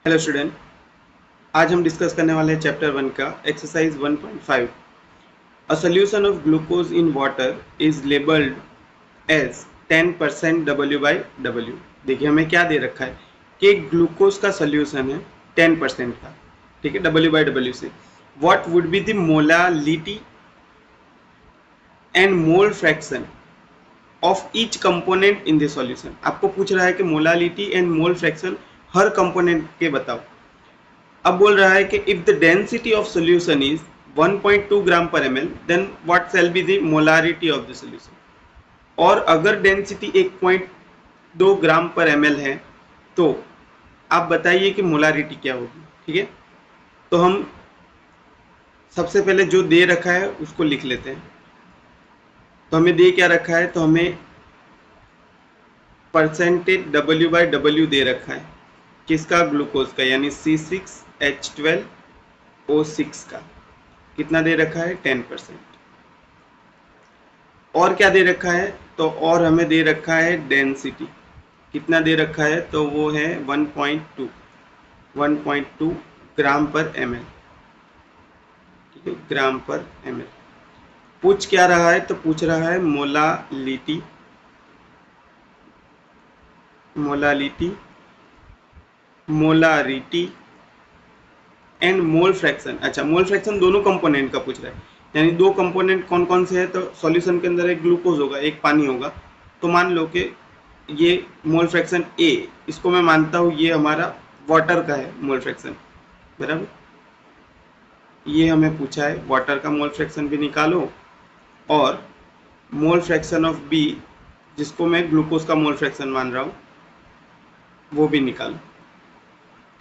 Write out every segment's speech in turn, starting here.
Hello student, आज हम discuss करने वाले हैं चैप्टर 1 का exercise 1.5। A solution of glucose in water is labelled as 10% W/W। देखिए हमें क्या दे रखा है कि ग्लूकोज का सॉल्यूशन है 10% का, ठीक है, W/W से। What would be the molality and mole fraction of each component in the solution. आपको पूछ रहा है कि मोलालिटी एंड मोल फ्रैक्शन हर कंपोनेंट के बताओ। अब बोल रहा है कि if the density of solution is 1.2 gram per m l, then what shall be the molarity of the solution. और अगर density 1.2 gram per m L है तो आप बताइए कि मोलारिटी क्या होगी। ठीक है, तो हम सबसे पहले जो दे रखा है उसको लिख लेते हैं। तो हमें दे क्या रखा है, तो हमें परसेंटेज W/W दे रखा है किसका, ग्लूकोज का, यानी C6H12O6 का। कितना दे रखा है, 10%। और क्या दे रखा है, तो और हमें दे रखा है डेंसिटी। कितना दे रखा है, तो वो है 1.2 ग्राम पर एम एल। ठीक है, ग्राम पर एम एल। पूछ क्या रहा है, तो पूछ रहा है molality, molality, molarity and mole fraction. अच्छा, मोल फ्रैक्शन दोनों कंपोनेंट का पूछ रहा है, यानी दो कंपोनेंट कौन कौन से हैं, तो सॉल्यूशन के अंदर एक ग्लूकोज होगा, एक पानी होगा। तो मान लो कि ये मोल फ्रैक्शन ए, इसको मैं मानता हूँ ये हमारा वाटर का है मोल फ्रैक्शन, बराबर। ये हमें पूछा है वाटर का मोल फ्रैक्शन भी निकालो, और मोल फ्रैक्शन ऑफ बी, जिसको मैं ग्लूकोज का मोल फ्रैक्शन मान रहा हूँ, वो भी निकालो।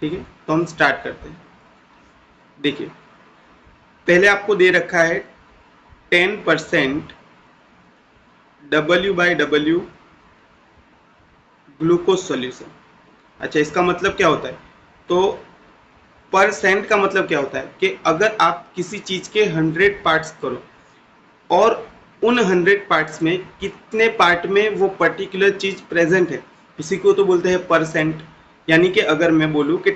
ठीक है, तो हम स्टार्ट करते हैं। देखिए, पहले आपको दे रखा है 10% W/W ग्लूकोज सॉल्यूशन। अच्छा, इसका मतलब क्या होता है, तो परसेंट का मतलब क्या होता है कि अगर आप किसी चीज के 100 पार्ट्स करो और उन 100 पार्ट्स में कितने पार्ट में वो पर्टिकुलर चीज प्रेजेंट है, इसी को तो बोलते हैं परसेंट। यानी कि अगर मैं बोलूँ कि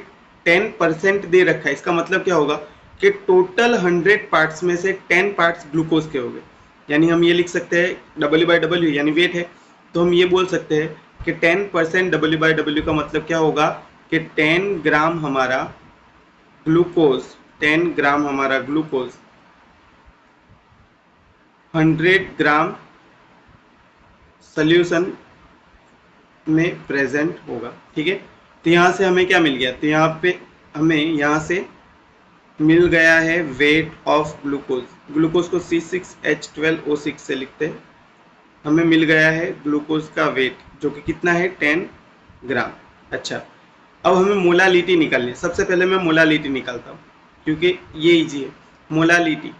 10% दे रखा है, इसका मतलब क्या होगा कि टोटल 100 पार्ट्स में से 10 पार्ट्स ग्लूकोज के हो गए। यानी हम ये लिख सकते हैं W/W, यानी वेट है, तो हम ये बोल सकते हैं कि 10% W/W का मतलब क्या होगा कि 10 ग्राम हमारा ग्लूकोज, 10 ग्राम हमारा ग्लूकोज 100 ग्राम सोल्यूशन में प्रेजेंट होगा। ठीक है, तो यहाँ से हमें क्या मिल गया, तो यहाँ पे हमें यहाँ से मिल गया है वेट ऑफ ग्लूकोज। ग्लूकोज को C6H12O6 से लिखते हैं। हमें मिल गया है ग्लूकोज का वेट, जो कि कितना है, 10 ग्राम। अच्छा, अब हमें मोलालिटी निकालनी है। सबसे पहले मैं मोलालिटी निकालता हूँ, क्योंकि ये इजी है। मोलालिटी,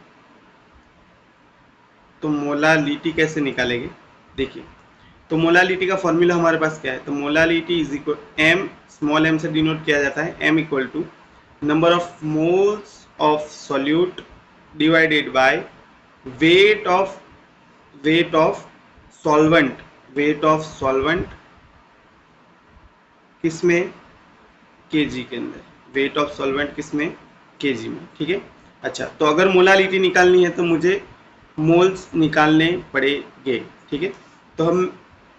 तो मोलालिटी कैसे निकालेंगे, देखिए। तो मोलालिटी का फॉर्मूला हमारे पास क्या है, तो molality is equal m, small m से डिनोट किया जाता है, m equal to number of moles of solute divided by weight of, weight of solvent, weight of solvent किसमें, केजी के अंदर, वेट ऑफ सॉल्वेंट किसमें, केजी में। ठीक है, अच्छा, तो अगर मोलालिटी निकालनी है तो मुझे मोल्स निकालने पड़ेंगे। ठीक है, तो हम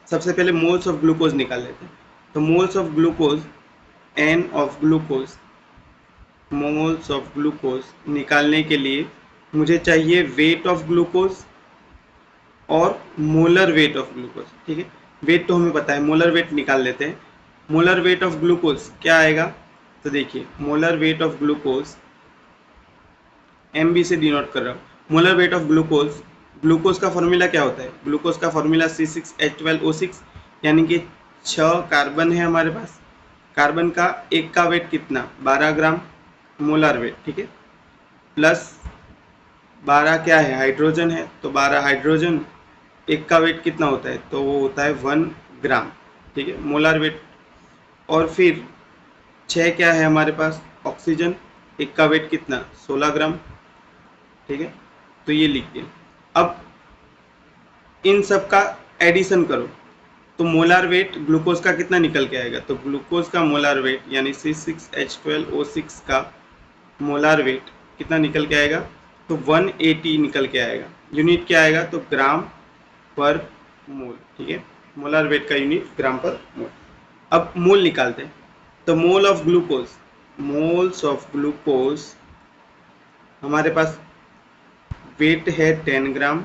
सबसे पहले मोल्स ऑफ ग्लूकोज निकाल लेते हैं। तो moles of glucose, n of glucose, moles of glucose निकालने के लिए मुझे चाहिए वेट ऑफ ग्लूकोज और मोलर वेट ऑफ ग्लूकोज। ठीक है, वेट तो हमें पता है, मोलर वेट निकाल लेते हैं। मोलर वेट ऑफ ग्लूकोज क्या आएगा, तो देखिए molar weight of glucose, m b से डिनोट कर रहा हूँ। Molar weight of glucose, glucose का फॉर्मूला क्या होता है, ग्लूकोज का फॉर्मूला C6H12O6, यानी कि 6 कार्बन है हमारे पास। कार्बन का एक का वेट कितना, 12 ग्राम मोलर वेट। ठीक है, प्लस 12 क्या है, हाइड्रोजन है, तो 12 हाइड्रोजन, एक का वेट कितना होता है, तो वो होता है 1 ग्राम। ठीक है, मोलर वेट। और फिर 6 क्या है हमारे पास, ऑक्सीजन, एक का वेट कितना, 16 ग्राम। ठीक है, तो ये लिख दिया। अब इन सब का एडिशन करो, तो मोलार वेट ग्लूकोज का कितना निकल के आएगा, तो ग्लूकोज का मोलार वेट यानी C6H12O6 का मोलार वेट कितना निकल के आएगा, तो 180 निकल के आएगा। यूनिट क्या आएगा, तो ग्राम पर मोल। ठीक है, मोलार वेट का यूनिट ग्राम पर मोल। अब मोल निकालते हैं, तो mole of glucose, moles of glucose हमारे पास वेट है 10 ग्राम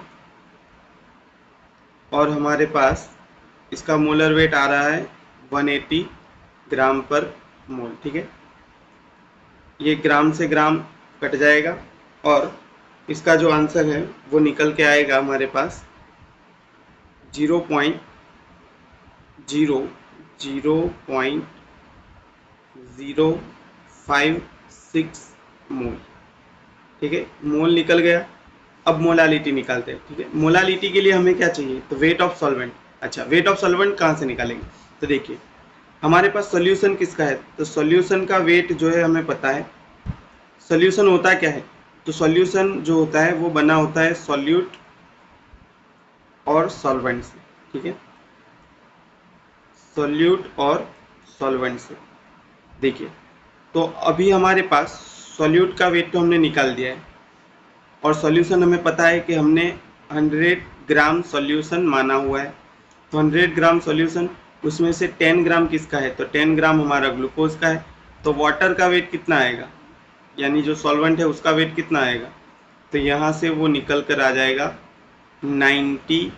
और हमारे पास इसका मोलर वेट आ रहा है 180 ग्राम पर मोल। ठीक है, ये ग्राम से ग्राम कट जाएगा और इसका जो आंसर है वो निकल के आएगा हमारे पास 0.056 मोल। ठीक है, मोल निकल गया। अब मोलालिटी निकालते हैं। ठीक है, मोलालिटी के लिए हमें क्या चाहिए, तो वेट ऑफ सॉल्वेंट। अच्छा, वेट ऑफ सॉल्वेंट कहाँ से निकालेंगे, तो देखिए हमारे पास सॉल्यूशन किसका है, तो सॉल्यूशन का वेट जो है हमें पता है। सॉल्यूशन होता क्या है, तो सॉल्यूशन जो होता है वो बना होता है सॉल्यूट और सॉल्वेंट से। ठीक है, सॉल्यूट और सॉल्वेंट से। देखिए, तो अभी हमारे पास सॉल्यूट का वेट तो हमने निकाल दिया है और सॉल्यूशन हमें पता है कि हमने 100 ग्राम सॉल्यूशन माना हुआ है। तो 100 ग्राम सॉल्यूशन, उसमें से 10 ग्राम किसका है, तो 10 ग्राम हमारा ग्लूकोज का है। तो वाटर का वेट कितना आएगा, यानी जो सॉल्वेंट है उसका वेट कितना आएगा, तो यहाँ से वो निकल कर आ जाएगा 90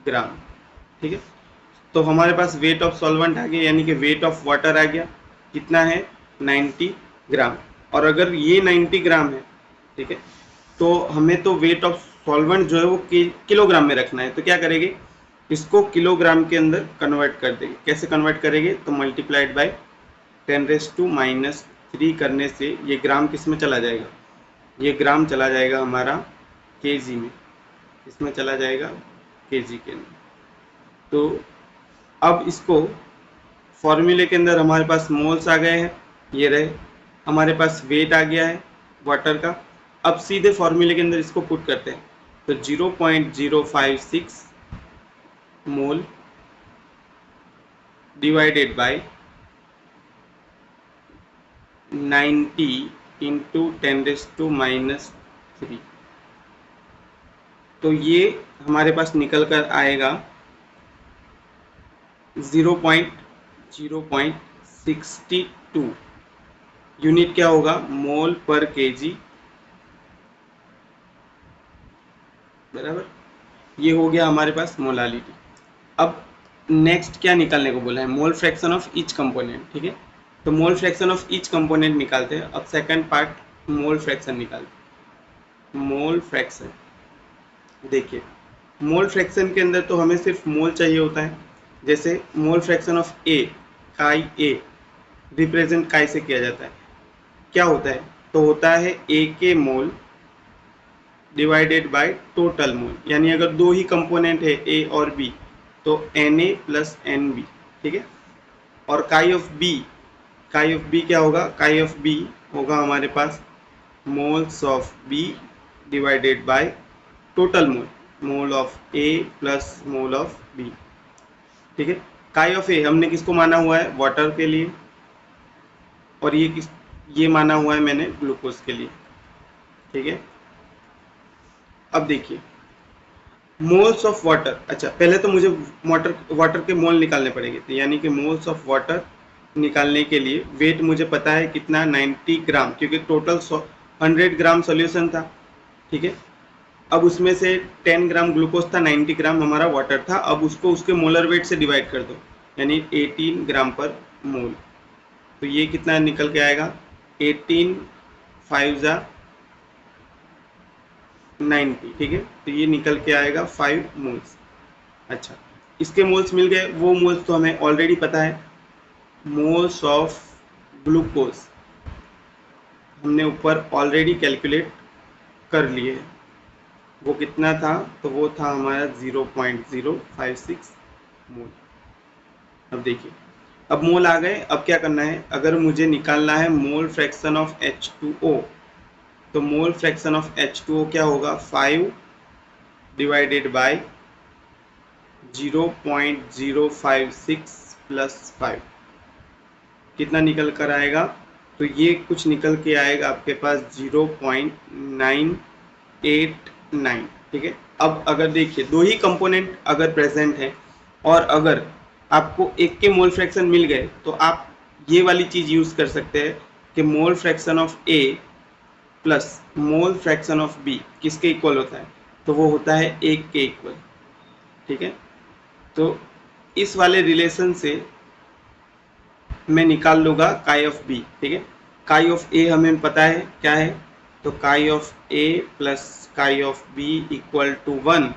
ग्राम। ठीक है, तो हमारे पास वेट ऑफ सॉल्वेंट आ गया, यानी कि वेट ऑफ वाटर आ गया, कितना है 90 ग्राम। और अगर ये 90 ग्राम है, ठीक है, तो हमें तो वेट ऑफ सॉल्वेंट जो है वो किलोग्राम में रखना है। तो क्या करेंगे, इसको किलोग्राम के अंदर कन्वर्ट कर देंगे। कैसे कन्वर्ट करेंगे, तो मल्टीप्लाइड बाय 10⁻³ करने से ये ग्राम किस में चला जाएगा, ये ग्राम चला जाएगा हमारा केजी में। इसमें चला जाएगा केजी के अंदर। तो अब इसको फॉर्मूले के अंदर हमारे पास मोल्स आ गए हैं, ये रहे, हमारे पास वेट आ गया है वाटर का। अब सीधे फॉर्मूले के अंदर इसको पुट करते हैं, तो 0.056 मोल डिवाइडेड बाय 90 इंटू 10⁻³ तो ये हमारे पास निकल कर आएगा 0.062। यूनिट क्या होगा, मोल पर केजी, बराबर। ये हो गया हमारे पास मोलालिटी। अब नेक्स्ट क्या निकालने को बोला है, मोल फ्रैक्शन ऑफ ईच कंपोनेंट। ठीक है, तो मोल फ्रैक्शन ऑफ ईच कंपोनेंट निकालते हैं। अब सेकंड पार्ट मोल फ्रैक्शन निकालते हैं। मोल फ्रैक्शन, देखिए मोल फ्रैक्शन के अंदर तो हमें सिर्फ मोल चाहिए होता है। जैसे मोल फ्रैक्शन ऑफ ए, काई ए रिप्रेजेंट काई से किया जाता है, क्या होता है, तो होता है ए के मोल डिवाइडेड बाय टोटल मोल। यानी अगर दो ही कंपोनेंट है ए और बी, तो Na प्लस NB। ठीक है, और chi of B, chi of B क्या होगा, काई ऑफ बी होगा हमारे पास moles of B divided by total mole, mole of A plus mole of B. ठीक है, काई ऑफ ए हमने किसको माना हुआ है, वाटर के लिए, और ये माना हुआ है मैंने ग्लूकोज के लिए। ठीक है, अब देखिए मोल्स ऑफ वाटर। अच्छा, पहले तो मुझे वाटर के मोल निकालने पड़ेंगे, तो यानी कि मोल्स ऑफ वाटर निकालने के लिए वेट मुझे पता है कितना, 90 ग्राम, क्योंकि टोटल 100 ग्राम सॉल्यूशन था। ठीक है, अब उसमें से 10 ग्राम ग्लूकोज था, 90 ग्राम हमारा वाटर था। अब उसको उसके मोलर वेट से डिवाइड कर दो, यानी 18 ग्राम पर मोल। तो ये कितना निकल के आएगा, 18 5 जा 90। ठीक है, तो ये निकल के आएगा 5 मोल्स। अच्छा, इसके मोल्स मिल गए। वो मोल्स तो हमें ऑलरेडी पता है, मोल्स ऑफ ग्लूकोज हमने ऊपर ऑलरेडी कैलकुलेट कर लिए। वो कितना था, तो वो था हमारा 0.056 मोल। अब देखिए, अब मोल आ गए। अब क्या करना है, अगर मुझे निकालना है मोल फ्रैक्शन ऑफ H2O, तो मोल फ्रैक्शन ऑफ H2O क्या होगा, 5 डिवाइडेड बाय 0.056 प्लस 5 कितना निकल कर आएगा? तो ये कुछ निकल के आएगा आपके पास 0.989। ठीक है। अब अगर देखिए दो ही कंपोनेंट अगर प्रेजेंट है और अगर आपको एक के मोल फ्रैक्शन मिल गए तो आप ये वाली चीज़ यूज़ कर सकते हैं कि mole fraction of A plus mole fraction of b किसके इक्वल होता है? तो वो होता है एक के इक्वल। ठीक है। तो इस वाले रिलेशन से मैं निकाल लूँगा काई ऑफ बी। ठीक है। काई ऑफ ए हमें पता है क्या है, तो chi of A plus chi of b equal to 1।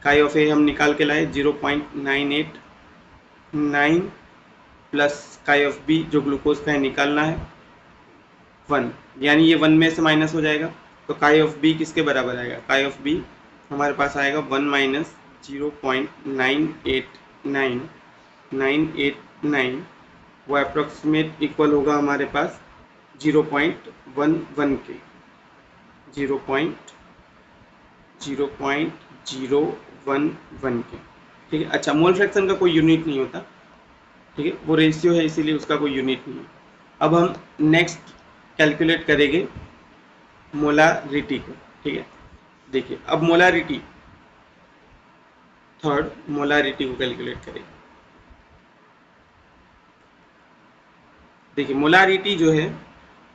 Chi of ए हम निकाल के लाए 0.989 प्लस काई ऑफ बी जो ग्लूकोज का है निकालना है 1, यानी ये 1 में से माइनस हो जाएगा। तो काई ऑफ बी किसके बराबर आएगा? काई ऑफ बी हमारे पास आएगा 1 माइनस 0.989 वो अप्रोक्सीमेट इक्वल होगा हमारे पास 0.11 के 0.011 के। ठीक है। अच्छा, मोल फ्रैक्शन का कोई यूनिट नहीं होता। ठीक है, वो रेशियो है इसीलिए उसका कोई यूनिट नहीं है। अब हम नेक्स्ट कैलकुलेट करेंगे मोलारिटी को। ठीक है। देखिए अब मोलारिटी, थर्ड मोलारिटी को कैलकुलेट करेंगे। देखिए मोलारिटी जो है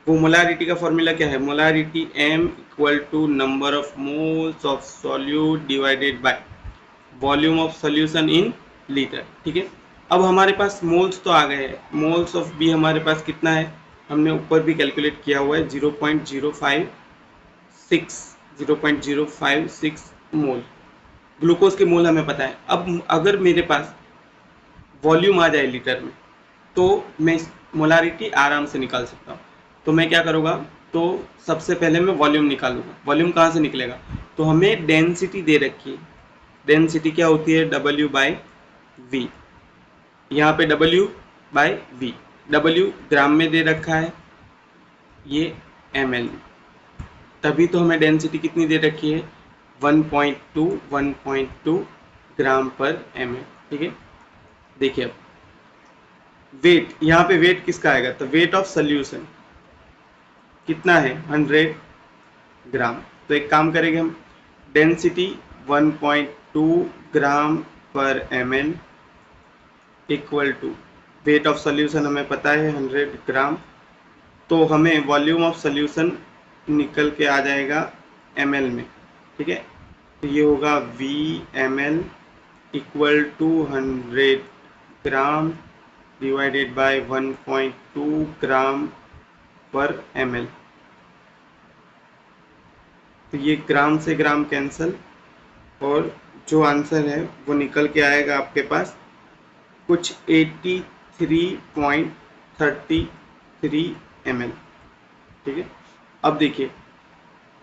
वो मोलारिटी का फॉर्मूला क्या है? Molarity m equal to number of moles of solute divided by volume of solution in litre. ठीक है। अब हमारे पास मोल्स तो आ गए हैं। मोल्स ऑफ बी हमारे पास कितना है? हमने ऊपर भी कैलकुलेट किया हुआ है 0.056 मोल। ग्लूकोज के मोल हमें पता है। अब अगर मेरे पास वॉल्यूम आ जाए लीटर में तो मैं मोलारिटी आराम से निकाल सकता हूँ। तो मैं क्या करूँगा? तो सबसे पहले मैं वॉल्यूम निकालूंगा। वॉल्यूम कहाँ से निकलेगा? तो हमें डेंसिटी दे रखी है। डेंसिटी क्या होती है? W by V. यहाँ पे W by V, W gram में दे रखा है, ये ml में। तभी तो हमें डेंसिटी कितनी दे रखी है? 1.2 ग्राम पर ml। ठीक है। देखिए अब वेट, यहाँ पे वेट किसका आएगा? तो वेट ऑफ सोल्यूशन कितना है? 100 ग्राम। तो एक काम करेंगे हम, density 1.2 gram per ml equal to weight of solution हमें पता है 100 ग्राम। तो हमें वॉल्यूम ऑफ सोल्यूशन निकल के आ जाएगा ml में। ठीक है। तो ये होगा V ml equal to 100 gram divided by 1.2 gram per ml। तो ये ग्राम से ग्राम कैंसल और जो आंसर है वो निकल के आएगा आपके पास कुछ 83.33 ml। ठीक है। अब देखिए,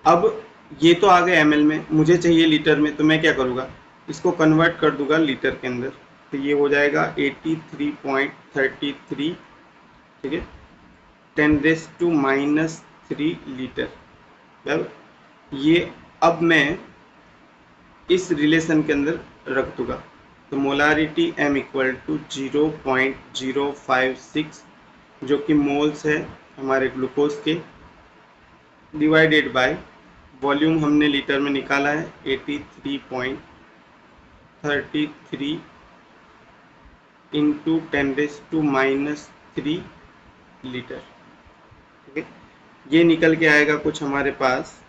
अब ये तो आ गए ml में, मुझे चाहिए लीटर में। तो मैं क्या करूँगा? इसको कन्वर्ट कर दूंगा लीटर के अंदर। तो ये हो जाएगा 83.33। ठीक है, 10⁻³ लीटर। बराबर। ये अब मैं इस रिलेशन के अंदर रख दूंगा। तो मोलारिटी m इक्वल टू 0.056 जो कि मोल्स है हमारे ग्लूकोज के, डिवाइडेड बाय वॉल्यूम हमने लीटर में निकाला है 83.33 इंटू 10⁻³ लीटर। ठीक है। ये निकल के आएगा कुछ हमारे पास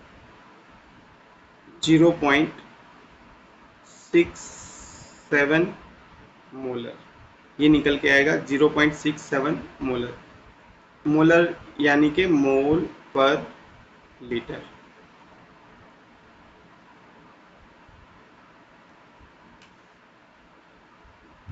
0.67 मोलर। ये निकल के आएगा 0.67 मोलर। मोलर यानी कि मोल पर लीटर।